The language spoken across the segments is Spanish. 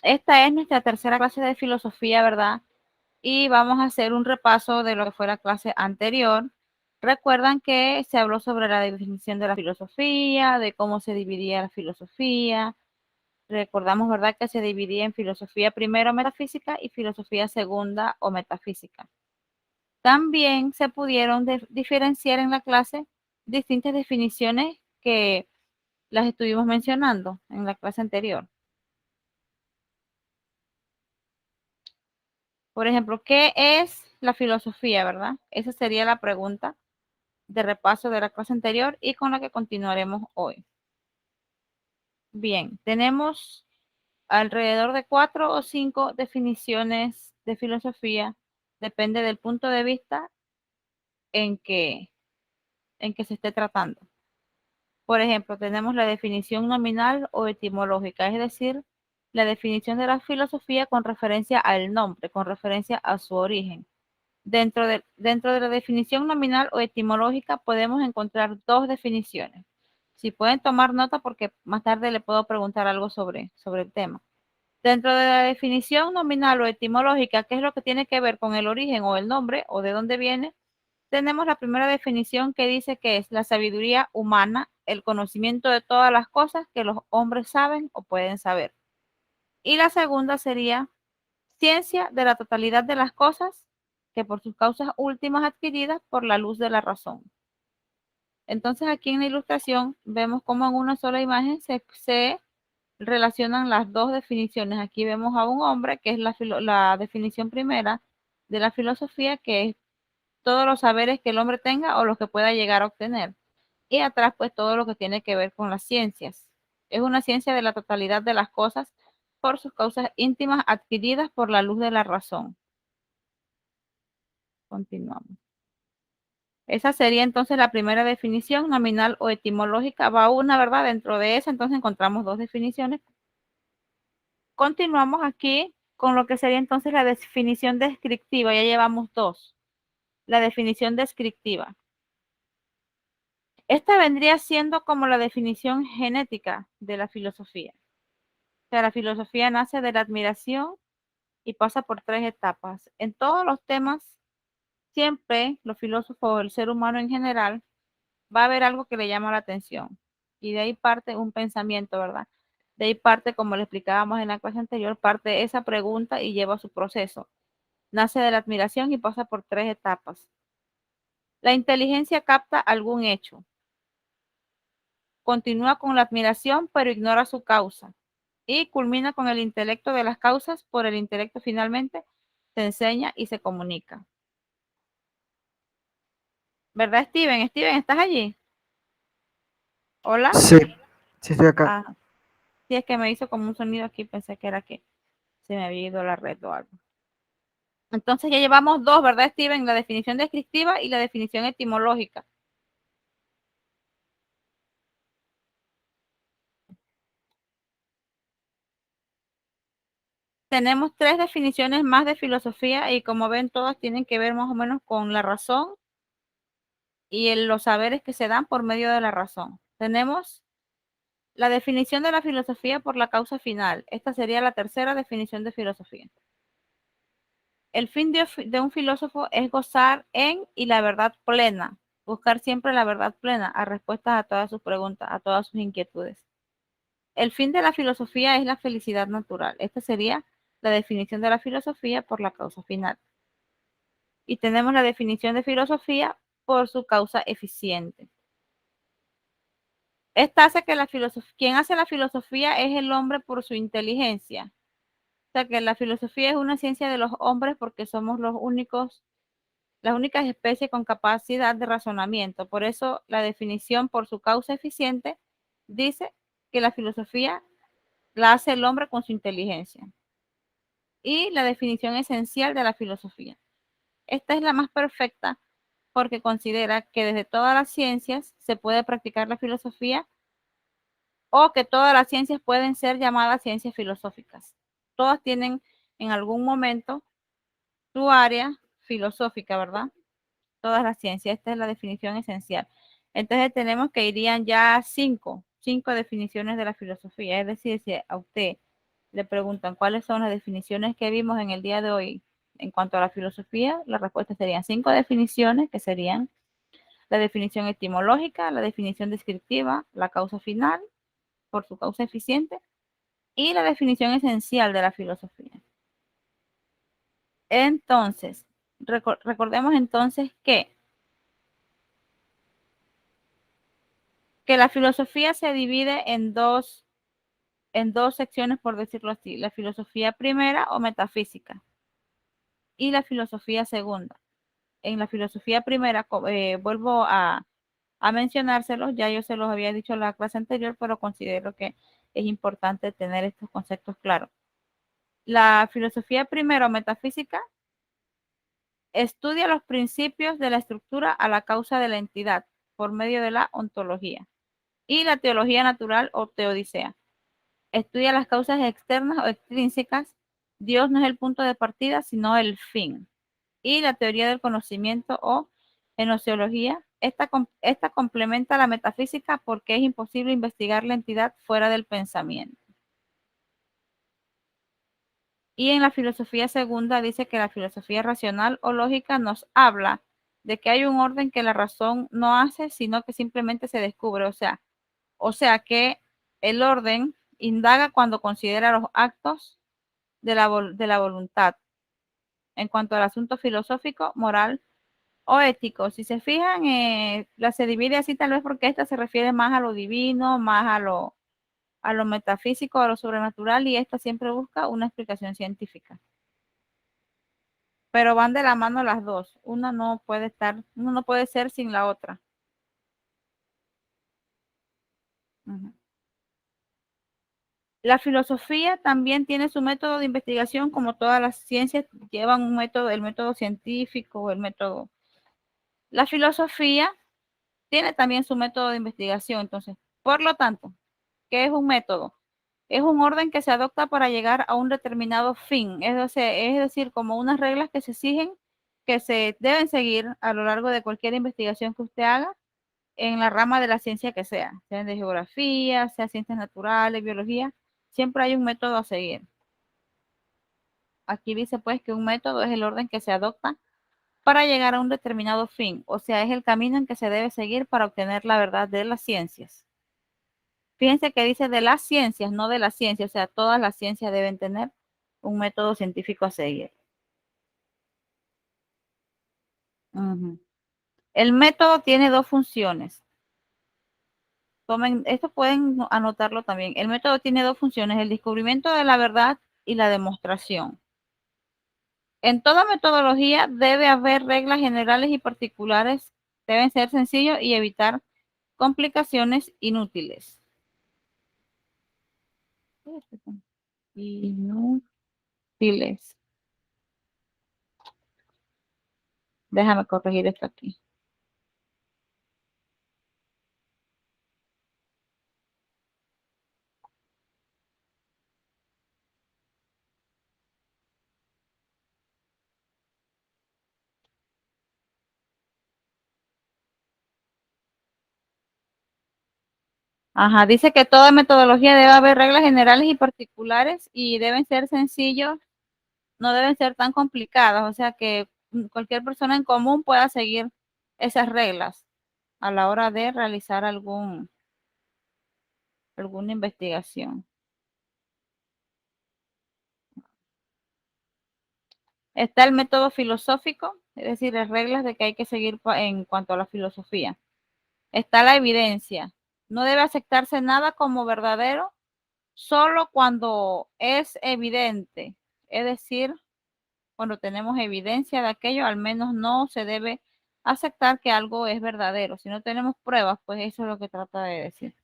esta es nuestra tercera clase de filosofía, ¿verdad? Y vamos a hacer un repaso de lo que fue la clase anterior. Recuerdan que se habló sobre la definición de la filosofía, de cómo se dividía la filosofía. Recordamos, ¿verdad?, que se dividía en filosofía primero metafísica y filosofía segunda o metafísica. También se pudieron diferenciar en la clase distintas definiciones que las estuvimos mencionando en la clase anterior. Por ejemplo, ¿qué es la filosofía, verdad? Esa sería la pregunta de repaso de la clase anterior y con la que continuaremos hoy. Bien, tenemos alrededor de 4 o 5 definiciones de filosofía, depende del punto de vista en que, en que se esté tratando. Por ejemplo, tenemos la definición nominal o etimológica, es decir, la definición de la filosofía con referencia al nombre, con referencia a su origen. Dentro de la definición nominal o etimológica podemos encontrar dos definiciones. Si pueden tomar nota porque más tarde le puedo preguntar algo sobre el tema. Dentro de la definición nominal o etimológica, ¿qué es lo que tiene que ver con el origen o el nombre o de dónde viene? Tenemos la primera definición que dice que es la sabiduría humana, el conocimiento de todas las cosas que los hombres saben o pueden saber. Y la segunda sería ciencia de la totalidad de las cosas que por sus causas últimas adquiridas por la luz de la razón. Entonces aquí en la ilustración vemos cómo en una sola imagen se relacionan las dos definiciones. Aquí vemos a un hombre, que es la definición primera de la filosofía, que es todos los saberes que el hombre tenga o los que pueda llegar a obtener. Y atrás, pues, todo lo que tiene que ver con las ciencias. Es una ciencia de la totalidad de las cosas por sus causas íntimas adquiridas por la luz de la razón. Continuamos. Esa sería entonces la primera definición, nominal o etimológica. Va una, ¿verdad? Dentro de esa, entonces encontramos dos definiciones. Continuamos aquí con lo que sería entonces la definición descriptiva. Ya llevamos dos. La definición descriptiva. Esta vendría siendo como la definición genética de la filosofía. O sea, la filosofía nace de la admiración y pasa por tres etapas. En todos los temas, siempre los filósofos, el ser humano en general, va a haber algo que le llama la atención. Y de ahí parte un pensamiento, ¿verdad? De ahí parte, como le explicábamos en la clase anterior, parte esa pregunta y lleva su proceso. Nace de la admiración y pasa por tres etapas. La inteligencia capta algún hecho. Continúa con la admiración, pero ignora su causa. Y culmina con el intelecto de las causas. Por el intelecto finalmente se enseña y se comunica. ¿Verdad, Steven? Steven, ¿estás allí? ¿Hola? Sí, sí estoy acá. Ah, sí, es que me hizo como un sonido aquí, pensé que era que se me había ido la red o algo. Entonces ya llevamos dos, ¿verdad, Steven? La definición descriptiva y la definición etimológica. Tenemos tres definiciones más de filosofía y como ven todas tienen que ver más o menos con la razón y los saberes que se dan por medio de la razón. Tenemos la definición de la filosofía por la causa final. Esta sería la tercera definición de filosofía. El fin de un filósofo es gozar en y la verdad plena, buscar siempre la verdad plena a respuestas a todas sus preguntas, a todas sus inquietudes. El fin de la filosofía es la felicidad natural. Esta sería la definición de la filosofía por la causa final. Y tenemos la definición de filosofía por su causa eficiente. Esta hace que quien hace la filosofía es el hombre por su inteligencia. O sea que la filosofía es una ciencia de los hombres porque somos las únicas especies con capacidad de razonamiento. Por eso la definición por su causa eficiente dice que la filosofía la hace el hombre con su inteligencia. Y la definición esencial de la filosofía. Esta es la más perfecta porque considera que desde todas las ciencias se puede practicar la filosofía o que todas las ciencias pueden ser llamadas ciencias filosóficas. Todas tienen en algún momento su área filosófica, ¿verdad? Todas las ciencias, esta es la definición esencial. Entonces tenemos que irían ya cinco definiciones de la filosofía, es decir, si a usted le preguntan cuáles son las definiciones que vimos en el día de hoy en cuanto a la filosofía, la respuesta serían 5 definiciones, que serían la definición etimológica, la definición descriptiva, la causa final, por su causa eficiente, y la definición esencial de la filosofía. Entonces, recordemos entonces que la filosofía se divide en dos secciones, por decirlo así, la filosofía primera o metafísica y la filosofía segunda. En la filosofía primera, vuelvo a mencionárselos, ya yo se los había dicho en la clase anterior, pero considero que es importante tener estos conceptos claros. La filosofía primera o metafísica estudia los principios de la estructura a la causa de la entidad por medio de la ontología. Y la teología natural o teodicea estudia las causas externas o extrínsecas. Dios no es el punto de partida, sino el fin. Y la teoría del conocimiento o gnoseología, esta complementa la metafísica porque es imposible investigar la entidad fuera del pensamiento. Y en la filosofía segunda dice que la filosofía racional o lógica nos habla de que hay un orden que la razón no hace, sino que simplemente se descubre. O sea que el orden indaga cuando considera los actos de la voluntad. En cuanto al asunto filosófico, moral o ético, si se fijan, la se divide así tal vez porque esta se refiere más a lo divino, más a lo metafísico, a lo sobrenatural, y esta siempre busca una explicación científica. Pero van de la mano las dos. Una no puede ser sin la otra. Ujú. La filosofía también tiene su método de investigación, como todas las ciencias llevan un método, el método científico, el método. La filosofía tiene también su método de investigación. Entonces, por lo tanto, ¿qué es un método? Es un orden que se adopta para llegar a un determinado fin, es decir, como unas reglas que se exigen, que se deben seguir a lo largo de cualquier investigación que usted haga en la rama de la ciencia que sea de geografía, sea ciencias naturales, biología, siempre hay un método a seguir. Aquí dice pues que un método es el orden que se adopta para llegar a un determinado fin, o sea, es el camino en que se debe seguir para obtener la verdad de las ciencias. Fíjense que dice de las ciencias, no de la ciencia, o sea, todas las ciencias deben tener un método científico a seguir. Ujú. El método tiene dos funciones. Esto pueden anotarlo también. El método tiene dos funciones, el descubrimiento de la verdad y la demostración. En toda metodología debe haber reglas generales y particulares, deben ser sencillos y evitar complicaciones inútiles. Inútiles. Déjame corregir esto aquí. Ajá, dice que toda metodología debe haber reglas generales y particulares y deben ser sencillos, no deben ser tan complicadas, o sea que cualquier persona en común pueda seguir esas reglas a la hora de realizar alguna investigación. Está el método filosófico, es decir, las reglas de que hay que seguir en cuanto a la filosofía. Está la evidencia. No debe aceptarse nada como verdadero solo cuando es evidente, es decir, cuando tenemos evidencia de aquello, al menos no se debe aceptar que algo es verdadero. Si no tenemos pruebas, pues eso es lo que trata de decir.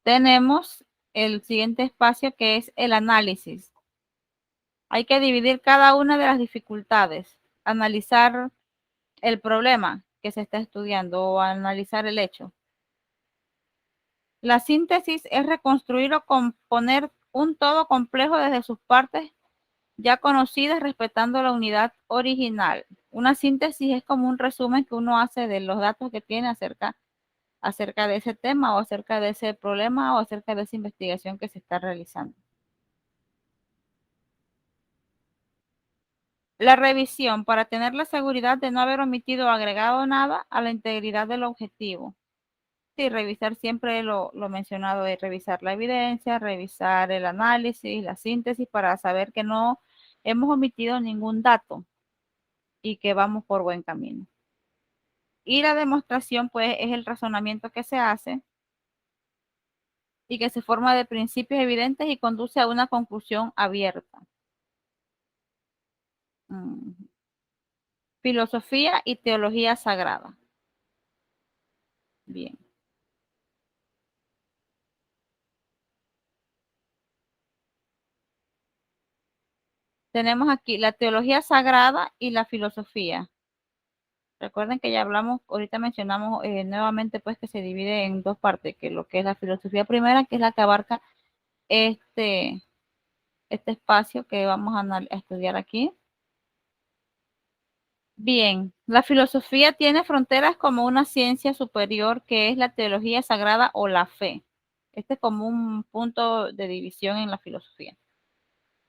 Tenemos el siguiente espacio que es el análisis. Hay que dividir cada una de las dificultades, analizar el problema que se está estudiando o analizar el hecho. La síntesis es reconstruir o componer un todo complejo desde sus partes ya conocidas, respetando la unidad original. Una síntesis es como un resumen que uno hace de los datos que tiene acerca de ese tema o acerca de ese problema o acerca de esa investigación que se está realizando. La revisión para tener la seguridad de no haber omitido o agregado nada a la integridad del objetivo. Sí, revisar siempre lo mencionado es revisar la evidencia, revisar el análisis, la síntesis para saber que no hemos omitido ningún dato y que vamos por buen camino. Y la demostración, pues, es el razonamiento que se hace y que se forma de principios evidentes y conduce a una conclusión abierta. Filosofía y teología sagrada. Bien. Tenemos aquí la teología sagrada y la filosofía. Recuerden que ya hablamos, ahorita mencionamos nuevamente pues que se divide en dos partes, que lo que es la filosofía primera, que es la que abarca este, este espacio que vamos a estudiar aquí. Bien, la filosofía tiene fronteras como una ciencia superior que es la teología sagrada o la fe. Este es como un punto de división en la filosofía.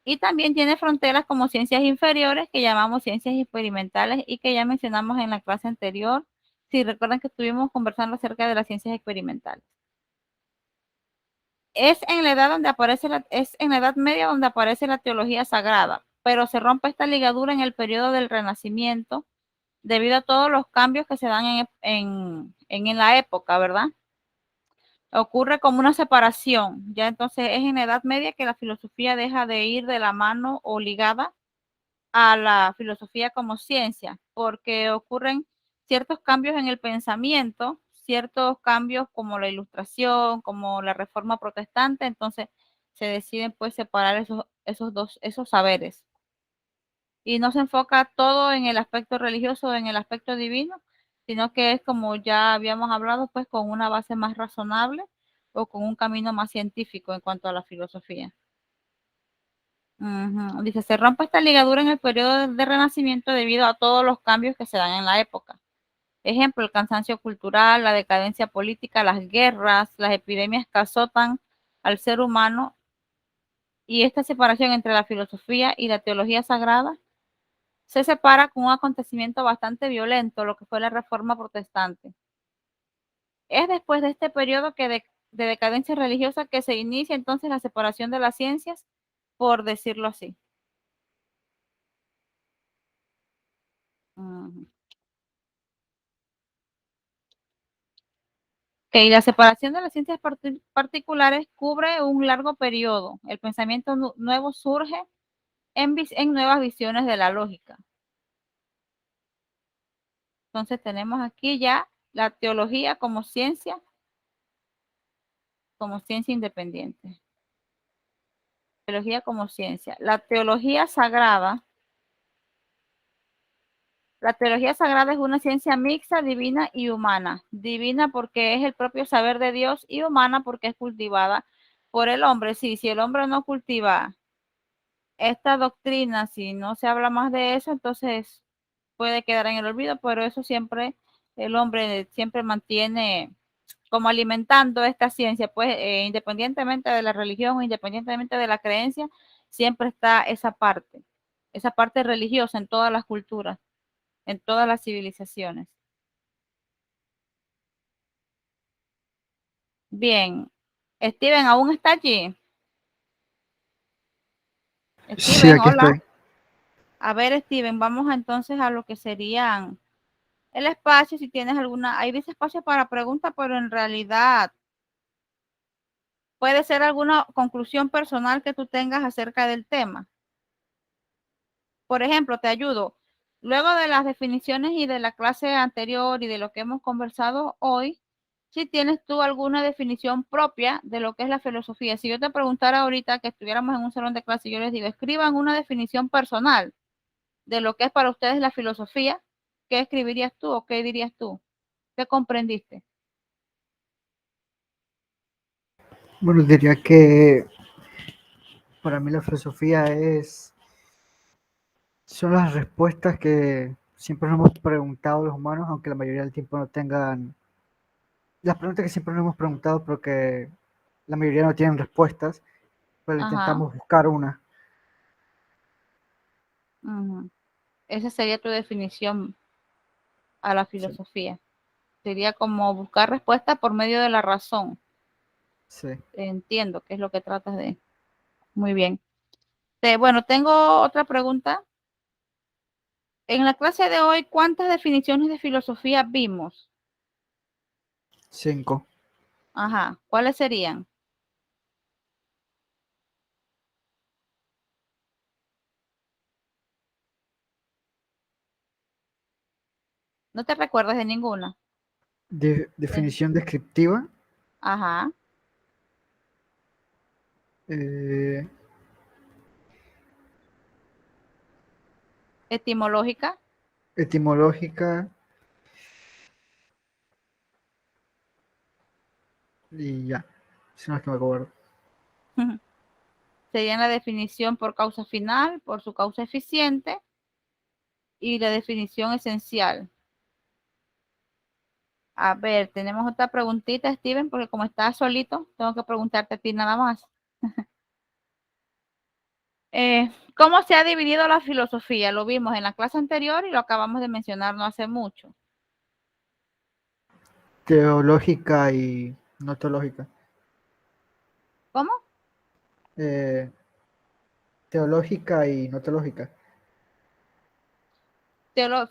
Y también tiene fronteras como ciencias inferiores que llamamos ciencias experimentales y que ya mencionamos en la clase anterior. Si recuerdan que estuvimos conversando acerca de las ciencias experimentales. Es en la edad donde aparece es en la Edad Media donde aparece la teología sagrada, pero se rompe esta ligadura en el periodo del Renacimiento debido a todos los cambios que se dan en la época, ¿verdad? Ocurre como una separación, ya entonces es en la Edad Media que la filosofía deja de ir de la mano o ligada a la filosofía como ciencia, porque ocurren ciertos cambios en el pensamiento, ciertos cambios como la Ilustración, como la Reforma Protestante, entonces se deciden pues separar esos saberes. Y no se enfoca todo en el aspecto religioso o en el aspecto divino, sino que es como ya habíamos hablado, pues con una base más razonable o con un camino más científico en cuanto a la filosofía. Dice, se rompe esta ligadura en el periodo de Renacimiento debido a todos los cambios que se dan en la época. Ejemplo, el cansancio cultural, la decadencia política, las guerras, las epidemias que azotan al ser humano y esta separación entre la filosofía y la teología sagrada se separa con un acontecimiento bastante violento, lo que fue la Reforma Protestante. Es después de este periodo de decadencia religiosa que se inicia entonces la separación de las ciencias, por decirlo así. Uh-huh. Okay, la separación de las ciencias particulares cubre un largo periodo. El pensamiento nuevo surge en nuevas visiones de la lógica. Entonces tenemos aquí ya la teología como ciencia independiente. Teología como ciencia. La teología sagrada es una ciencia mixta, divina y humana. Divina porque es el propio saber de Dios y humana porque es cultivada por el hombre. Sí, si el hombre no cultiva esta doctrina, si no se habla más de eso, entonces puede quedar en el olvido, pero eso siempre, el hombre siempre mantiene como alimentando esta ciencia, pues independientemente de la religión o independientemente de la creencia, siempre está esa parte religiosa en todas las culturas, en todas las civilizaciones. Bien, Steven, ¿aún está allí? Sí, Steven, aquí hola. estoy. A ver, Steven, vamos entonces a lo que serían el espacio, si tienes alguna, ahí dice espacio para preguntas, pero en realidad puede ser alguna conclusión personal que tú tengas acerca del tema. Por ejemplo, te ayudo. Luego de las definiciones y de la clase anterior y de lo que hemos conversado hoy, si tienes tú alguna definición propia de lo que es la filosofía. Si yo te preguntara ahorita que estuviéramos en un salón de clase, yo les digo, escriban una definición personal de lo que es para ustedes la filosofía, ¿qué escribirías tú o qué dirías tú? ¿Qué comprendiste? Bueno, diría que para mí la filosofía son las respuestas que siempre nos hemos preguntado los humanos, aunque la mayoría del tiempo no tengan, las preguntas que siempre nos hemos preguntado, pero que la mayoría no tienen respuestas, pero Ajá. intentamos buscar una. Uh -huh. Esa sería tu definición a la Sí, filosofía. Sería como buscar respuesta por medio de la razón. sí. Entiendo qué es lo que tratas de. Muy bien. Bueno, tengo otra pregunta. En la clase de hoy, ¿cuántas definiciones de filosofía vimos? 5. Ajá, ¿cuáles serían? ¿No te recuerdas de ninguna? Definición descriptiva. Ajá, eh, etimológica. Etimológica. Y ya. Si no es que me acuerdo. Serían la definición por causa final, por su causa eficiente y la definición esencial. A ver, tenemos otra preguntita, Steven, porque como estás solito, tengo que preguntarte a ti nada más. ¿Cómo se ha dividido la filosofía? Lo vimos en la clase anterior y lo acabamos de mencionar no hace mucho. Teológica y no teológica. ¿Cómo? Eh, Teológica y no teológica.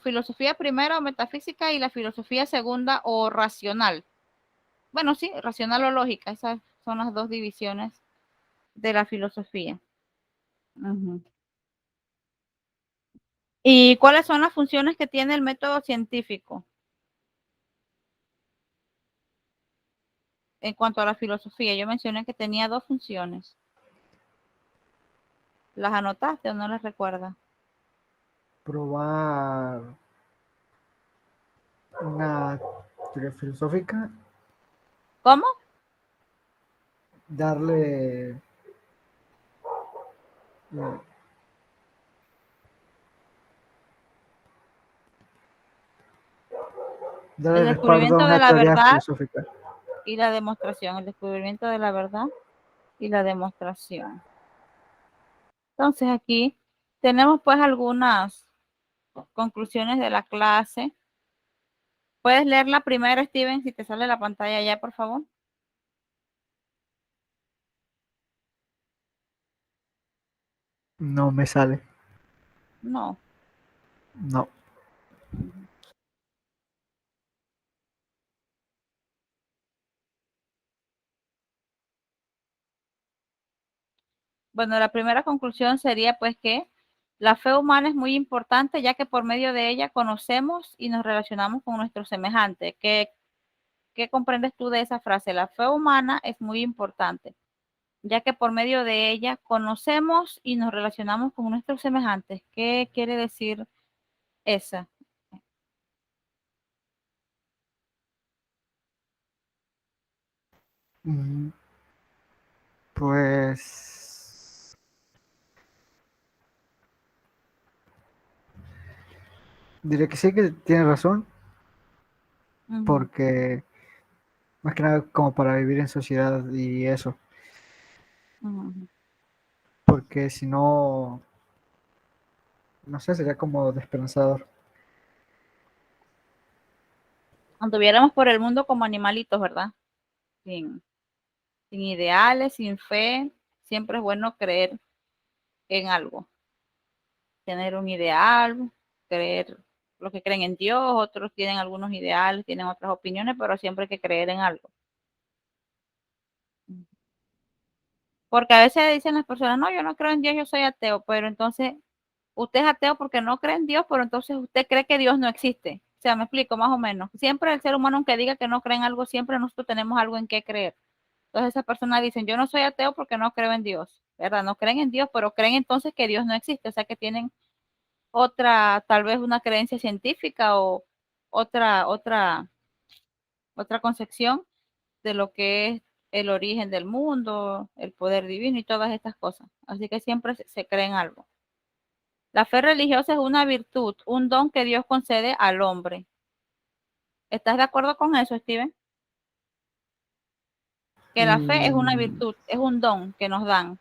Filosofía primera o metafísica y la filosofía segunda o racional. Bueno, sí, racional o lógica, esas son las dos divisiones de la filosofía. Ujú. ¿Y cuáles son las funciones que tiene el método científico en cuanto a la filosofía? Yo mencioné que tenía dos funciones. ¿Las anotaste o no las recuerdas? Probar una teoría filosófica. ¿Cómo? Darle eh, El darle respaldo a descubrimiento de una la teoría verdad filosófica. y la demostración. El descubrimiento de la verdad y la demostración. Entonces aquí tenemos pues algunas conclusiones de la clase. ¿Puedes leer la primera, Steven, si te sale la pantalla ya, por favor? No me sale. No. No. Bueno, la primera conclusión sería pues que la fe humana es muy importante ya que por medio de ella conocemos y nos relacionamos con nuestros semejantes. ¿Qué comprendes tú de esa frase? La fe humana es muy importante ya que por medio de ella conocemos y nos relacionamos con nuestros semejantes. ¿Qué quiere decir esa? Mm, Pues diré que sí que tiene razón, Ujú, porque más que nada como para vivir en sociedad y eso, ujú. porque si no, no sé, sería como desesperanzador. Anduviéramos por el mundo como animalitos, ¿verdad? Sin, sin ideales, sin fe, siempre es bueno creer en algo, tener un ideal, creer los que creen en Dios, otros tienen algunos ideales, tienen otras opiniones, pero siempre hay que creer en algo. Porque a veces dicen las personas, no, yo no creo en Dios, yo soy ateo, pero entonces usted es ateo porque no cree en Dios, pero entonces usted cree que Dios no existe. O sea, me explico más o menos. Siempre el ser humano, aunque diga que no cree en algo, siempre nosotros tenemos algo en qué creer. Entonces esas personas dicen, yo no soy ateo porque no creo en Dios, ¿verdad? No creen en Dios, pero creen entonces que Dios no existe, o sea que tienen otra, tal vez una creencia científica o otra, otra, otra concepción de lo que es el origen del mundo, el poder divino y todas estas cosas. Así que siempre se cree en algo. La fe religiosa es una virtud, un don que Dios concede al hombre. ¿Estás de acuerdo con eso, Steven? Que la fe es una Mm, virtud, es un don que nos dan.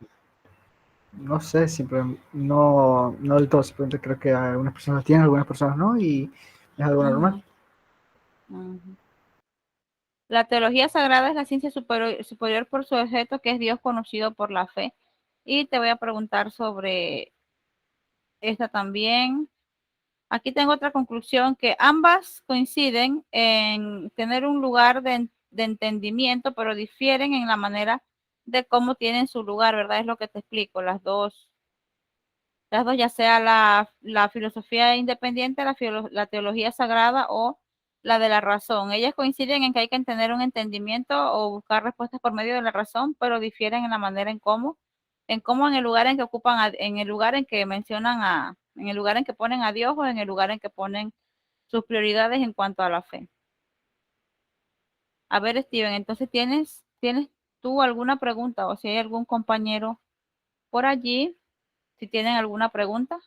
No sé, simplemente, no del todo, simplemente creo que algunas personas tienen, algunas personas no, y es algo normal. Ujú, ujú. La teología sagrada es la ciencia superior por su objeto, que es Dios conocido por la fe. Y te voy a preguntar sobre esta también. Aquí tengo otra conclusión, que ambas coinciden en tener un lugar de entendimiento, pero difieren en la manera de cómo tienen su lugar, ¿verdad? Es lo que te explico, las dos, ya sea la filosofía independiente, la teología sagrada o la de la razón. Ellas coinciden en que hay que tener un entendimiento o buscar respuestas por medio de la razón, pero difieren en la manera en el lugar en que ocupan, en el lugar en que mencionan en el lugar en que ponen a Dios o en el lugar en que ponen sus prioridades en cuanto a la fe. A ver, Steven, entonces tienes tú alguna pregunta o si hay algún compañero por allí, si tienen alguna pregunta.